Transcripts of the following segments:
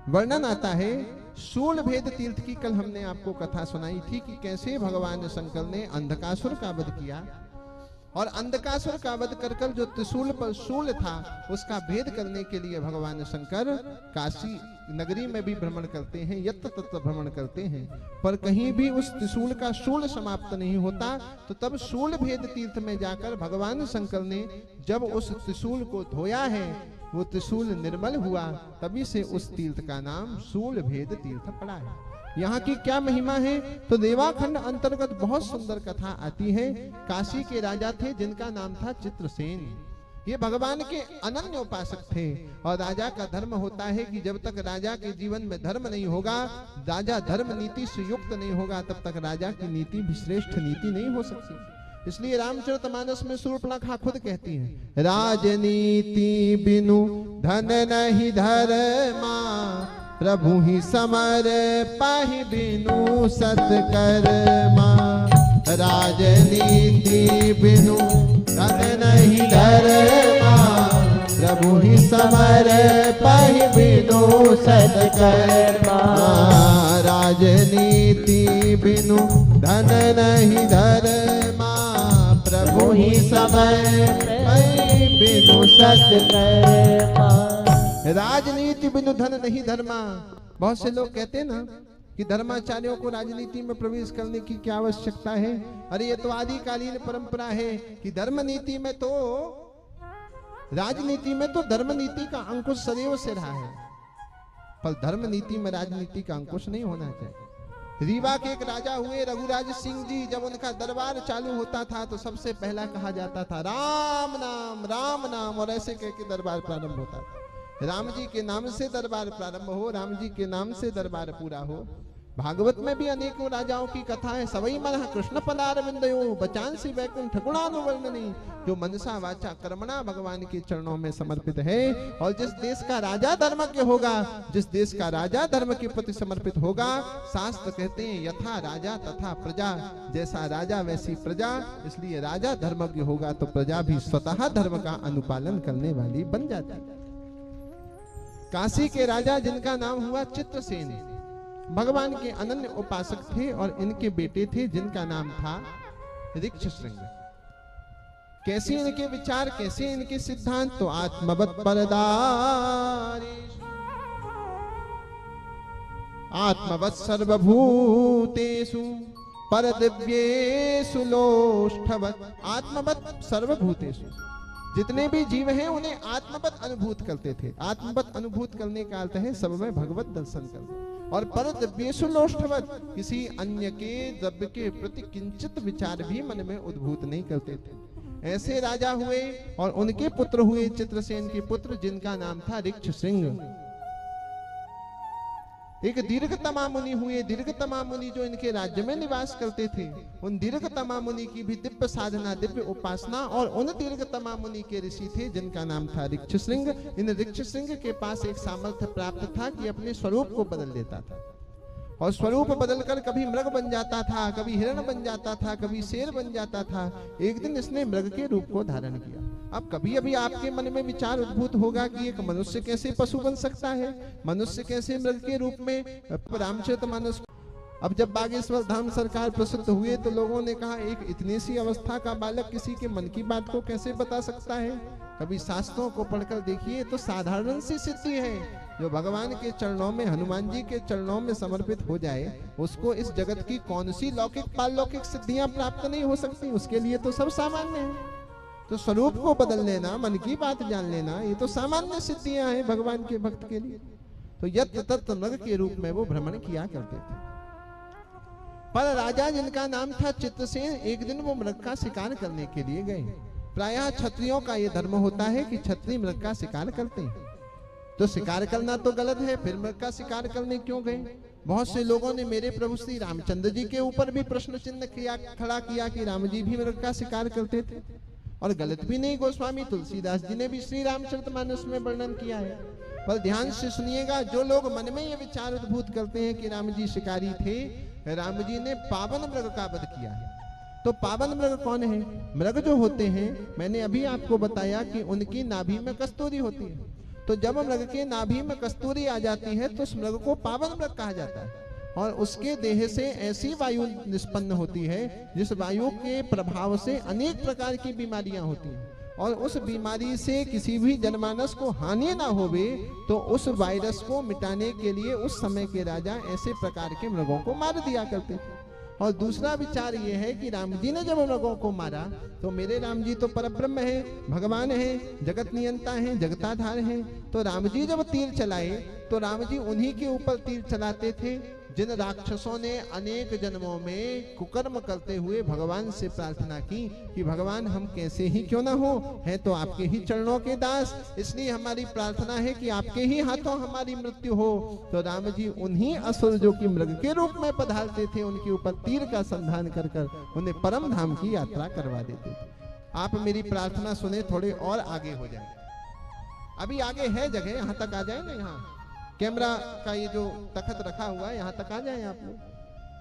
वर्णन आता है शूल भेद तीर्थ की। कल हमने आपको कथा सुनाई थी कि कैसे भगवान शंकर ने अंधकासुर का वध किया, और अंधकासुर का वध कर कर जो त्रिशूल पर शूल था उसका भेद करने के लिए भगवान शंकर काशी नगरी में भी भ्रमण करते हैं, यत्र तत्र भ्रमण करते हैं, पर कहीं भी उस त्रिशूल का शूल समाप्त नहीं होता। तो तब शूल भेद तीर्थ में जाकर भगवान शंकर ने जब उस त्रिशूल को धोया है, वो त्रिशूल निर्मल हुआ, तभी से उस तीर्थ का नाम शूल भेद तीर्थ पड़ा है। यहाँ की क्या महिमा है? तो देवाखंड अंतर्गत बहुत सुंदर कथा आती है। काशी के राजा थे जिनका नाम था चित्रसेन। ये भगवान के अनन्य उपासक थे, और राजा का धर्म होता है कि जब तक राजा के जीवन में धर्म नहीं होगा, राजा धर्म नीति से युक्त नहीं होगा, तब तक राजा की नीति भी श्रेष्ठ नीति नहीं हो सकती। इसलिए रामचरितमानस में शूर्पणखा खुद कहती है, राजनीति बिनु धन नहीं धर्मा, प्रभु ही समर पाहि बिनु सत्कर्मा। राजनीति बिनु धन नहीं धर्मा, प्रभु ही समर पाहि बिनु सत्कर्मा। राजनीति बिनु धन नहीं धर्मा, प्रभु ही समर पाहि बिनु सत्कर्मा। राजनीति बिनु धन नहीं धर्मा। बहुत से लोग कहते हैं ना कि धर्माचार्यों को राजनीति में प्रवेश करने की क्या आवश्यकता है। अरे ये तो आदिकालीन परंपरा है कि धर्म नीति में तो, राजनीति में तो धर्म नीति का अंकुश सदैव से रहा है, पर धर्म नीति में राजनीति का अंकुश नहीं होना चाहिए। रीवा के एक राजा हुए रघुराज सिंह जी। जब उनका दरबार चालू होता था तो सबसे पहला कहा जाता था राम नाम, और ऐसे कह के दरबार प्रारंभ होता था। राम जी के नाम से दरबार प्रारंभ हो, राम जी के नाम से दरबार पूरा हो। भागवत में भी अनेकों राजाओं की कथा है। सवई मन कृष्ण पदार विंदयो बचांसी वैकुंठ गुणानुवर्णनी। जो मनसा वाचा कर्मणा भगवान के चरणों में समर्पित है। और जिस देश का राजा धर्म के होगा, जिस देश का राजा धर्म के प्रति समर्पित होगा, शास्त्र कहते हैं यथा राजा तथा प्रजा, जैसा राजा वैसी प्रजा। इसलिए राजा धर्मज्ञ होगा तो प्रजा भी स्वतः धर्म का अनुपालन करने वाली बन जाती है। काशी के राजा जिनका नाम हुआ चित्रसेन, भगवान के अनन्य उपासक थे, और इनके बेटे थे जिनका नाम था ऋक्षशृंग। कैसे इनके विचार, कैसे इनके सिद्धांत? तो आत्मवत् परदारी, आत्मवत् सर्वभूतेषु परदिव्येषु लोष्ठवत्। आत्मवत् सर्वभूतेषु, जितने भी जीव हैं उन्हें आत्मवत अनुभूत करते थे। आत्मवत अनुभूत करने का अर्थ है सब में भगवत दर्शन करना। और पर दिव्येषु लोष्ठवत्, किसी अन्य के द्रव्य के प्रति किंचित विचार भी मन में उद्भूत नहीं करते थे। ऐसे राजा हुए, और उनके पुत्र हुए चित्रसेन के पुत्र, जिनका नाम था ऋक्षशृंग। एक दीर्घतमा मुनि हुए। दीर्घतमा मुनि जो इनके राज्य में निवास करते थे, उन दीर्घतमा मुनि की भी दिव्य साधना, दिव्य उपासना, और उन दीर्घतमा मुनि के ऋषि थे जिनका नाम था ऋक्षशृंग। इन ऋक्षशृंग के पास एक सामर्थ्य प्राप्त था कि अपने स्वरूप को बदल देता था, और स्वरूप बदलकर कभी मृग बन जाता था, कभी हिरण बन जाता था, कभी शेर बन जाता था। एक दिन इसने मृग के रूप को धारण किया। अब कभी अभी आपके मन में विचार उद्भूत होगा कि एक मनुष्य कैसे पशु बन सकता है, मनुष्य कैसे मृग के रूप में। रामचरितमानस अब जब बागेश्वर धाम सरकार प्रसिद्ध हुए तो लोगों ने कहा, एक इतनी सी अवस्था का बालक किसी के मन की बात को कैसे बता सकता है? कभी शास्त्रों को पढ़कर देखिए तो साधारण सी सिद्धि है। जो भगवान के चरणों में, हनुमान जी के चरणों में समर्पित हो जाए, उसको इस जगत की कौन सी लौकिक पारलौकिक सिद्धियां प्राप्त नहीं हो सकती? उसके लिए तो सब सामान्य है। तो स्वरूप को बदल लेना, मन की बात जान लेना, ये तो सामान्य सिद्धियां हैं भगवान के भक्त के लिए। तो यत्र तत्र मृग के रूप में वो भ्रमण किया करते थे। पर राजा जिनका नाम था चित्रसेन, एक दिन वो मृग का शिकार करने के लिए गए। प्रायः क्षत्रियों का ये धर्म होता है कि क्षत्रिय मृग का शिकार करते हैं। तो शिकार करना तो गलत है, फिर मृग का शिकार करने क्यों गए? बहुत से लोगों ने मेरे प्रभु श्री रामचंद्र जी के ऊपर भी प्रश्न चिन्ह खड़ा किया कि राम जी भी मृग का शिकार करते थे, और गलत भी नहीं। गोस्वामी तुलसीदास जी ने भी श्री रामचरितमानस में वर्णन किया है। पर ध्यान से सुनिएगा, जो लोग मन में ये विचार उद्भूत करते हैं कि राम जी शिकारी थे, राम जी ने पावन मृग का वध किया है। तो पावन मृग कौन है? मृग जो होते हैं, मैंने अभी आपको बताया कि उनकी नाभि में कस्तूरी होती है। तो जब मृग के नाभि में कस्तूरी आ जाती है तो उस मृग को पावन मृग कहा जाता है। और उसके देह से ऐसी वायु निष्पन्न होती है जिस वायु के प्रभाव से अनेक प्रकार की बीमारियां होती हैं, और उस बीमारी से किसी भी जनमानस को हानि ना होवे तो उस वायरस को मिटाने के लिए उस समय के राजा ऐसे प्रकार के मृगों को मार दिया करते थे। और दूसरा विचार ये है कि राम जी ने जब मृगों को मारा तो मेरे राम जी तो परब्रह्म है, भगवान है, जगत नियंता है, जगताधार है, तो राम जी जब तीर चलाए तो राम जी उन्हीं के ऊपर तीर चलाते थे जिन राक्षसों ने अनेक जन्मों में कुकर्म करते हुए भगवान से प्रार्थना की कि भगवान हम कैसे ही क्यों ना हो, है तो आपके ही चरणों के दास, इसलिए हमारी प्रार्थना है कि आपके ही हाथों हमारी मृत्यु हो। तो राम जी उन्हीं असुर जो कि मृग के रूप में पधारते थे उनके ऊपर तीर का संधान कर कर उन्हें परम धाम की यात्रा करवा देते थे। आप मेरी प्रार्थना सुने, थोड़े और आगे हो जाए, अभी आगे है जगह, यहाँ तक आ जाए ना, यहाँ कैमरा का ये जो तखत रखा हुआ है यहाँ तक आ जाए आप लोग,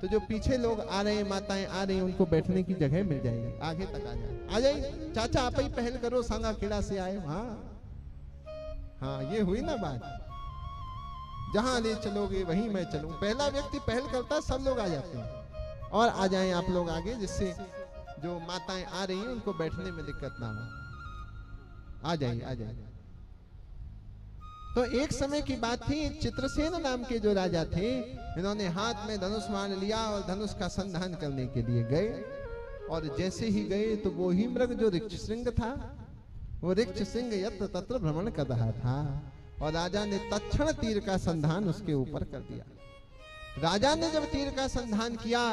तो जो पीछे लोग आ रहे हैं, माताएं आ रही हैं, उनको बैठने की जगह मिल जाएगी, आगे तक आ जाइए। चाचा आप ही पहल करो, सांगा खेड़ा से आए। हाँ ये हुई ना बात, जहां ले चलोगे वहीं मैं चलूं। पहला व्यक्ति पहल करता, सब लोग आ जाते हैं। और आ जाएं आप लोग आगे, जिससे जो माताएं आ रही हैं उनको बैठने में दिक्कत ना हो। आ जाइए आ जाइए। तो एक समय की बात थी, चित्रसेन नाम के जो राजा थे, इन्होंने हाथ में धनुष बाण लिया और धनुष का संधान करने के लिए गए। और जैसे ही गए तो वो ही मृग जो ऋक्षशृंग था, वो ऋक्षशृंग यत्र तत्र भ्रमण कर रहा था, और राजा ने तत्क्षण तीर का संधान उसके ऊपर कर दिया। राजा ने जब तीर का संधान किया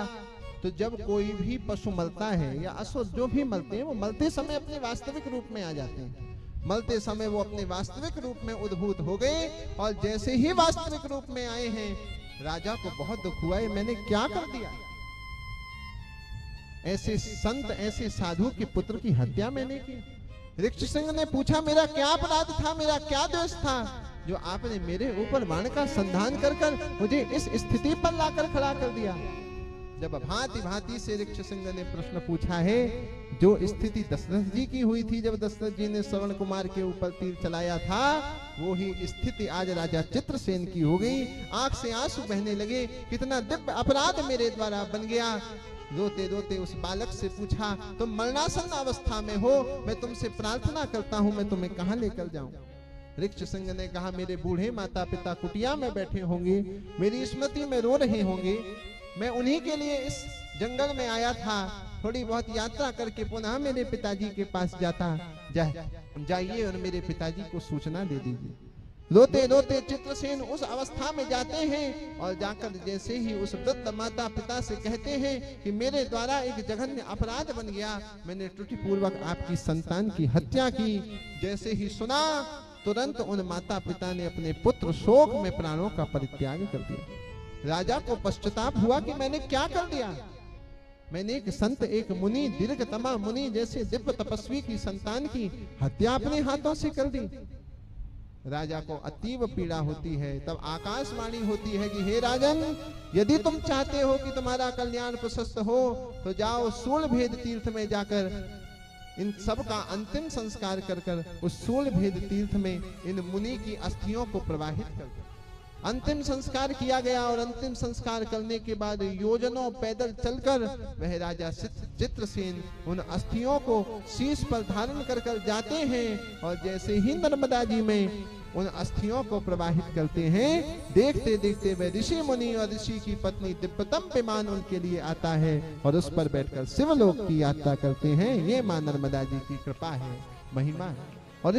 तो जब कोई भी पशु मरता है या असुर जो भी मरते हैं, वो मरते समय अपने वास्तविक रूप में आ जाते हैं। मरते समय वो अपने वास्तविक रूप में उद्भूत हो गए, और जैसे ही वास्तविक रूप में आए हैं राजा को बहुत दुख हुआ, मैंने क्या कर दिया, ऐसे संत ऐसे साधु के पुत्र की हत्या मैंने की। ऋक्षशृंग ने पूछा मेरा क्या अपराध था, मेरा क्या दोष था जो आपने मेरे ऊपर बाण का संधान कर कर मुझे इस स्थिति पर लाकर खड़ा कर दिया। जब भांति भांति से ऋक्षशृंग ने प्रश्न पूछा है, जो स्थिति दशरथ जी की हुई थी जब दशरथ जी ने श्रवण कुमार के ऊपर तीर चलाया था, वो ही स्थिति आज राजा चित्रसेन की हो गई। आंख से आंसू बहने लगे, कितना दिव्य अपराध मेरे द्वारा बन गया। रोते रोते उस बालक से पूछा, तुम मरणासन्न अवस्था में हो, मैं तुमसे प्रार्थना करता हूं, मैं तुम्हें कहां लेकर जाऊं। ऋक्षशृंग ने कहा, मेरे बूढ़े माता पिता कुटिया में बैठे होंगे, मेरी स्मृति में रो रहे होंगे, मैं उन्हीं के लिए इस जंगल में आया था, थोड़ी बहुत यात्रा करके पुनः मेरे पिताजी के पास जाता। जाइए और मेरे पिताजी को सूचना दे दीजिए। रोते रोते चित्रसेन उस अवस्था में जाते हैं, और जाकर जैसे ही उस वृद्ध माता पिता से कहते हैं कि मेरे द्वारा एक जघन्य अपराध बन गया, मैंने त्रुटिपूर्वक आपकी संतान की हत्या की। जैसे ही सुना तुरंत उन माता पिता ने अपने पुत्र शोक में प्राणों का परित्याग कर दिया। राजा को पश्चाताप हुआ कि मैंने क्या कर दिया, मैंने एक संत, एक मुनि, दीर्घतमा मुनि जैसे दिव्य तपस्वी की संतान की हत्या अपने हाथों से कर दी। राजा को अतीव पीड़ा होती है। तब आकाशवाणी होती है कि हे राजन, यदि तुम चाहते हो कि तुम्हारा कल्याण प्रशस्त हो तो जाओ सूलभेद तीर्थ में जाकर इन सब का अंतिम संस्कार कर कर उस सूलभेद तीर्थ में इन मुनि की अस्थियों को प्रवाहित कर। अंतिम संस्कार किया गया, और अंतिम संस्कार करने के बाद योजनों पैदल चलकर वह राजा चित्रसेन उन अस्थियों को शीश पर धारण कर कर जाते हैं, और जैसे ही नर्मदा जी में उन अस्थियों को प्रवाहित करते हैं, देखते देखते वह ऋषि मुनि और ऋषि की पत्नी दिव्यतम विमान उनके लिए आता है, और उस पर बैठकर शिवलोक की यात्रा करते हैं। ये मां नर्मदा जी की कृपा है, महिमा है।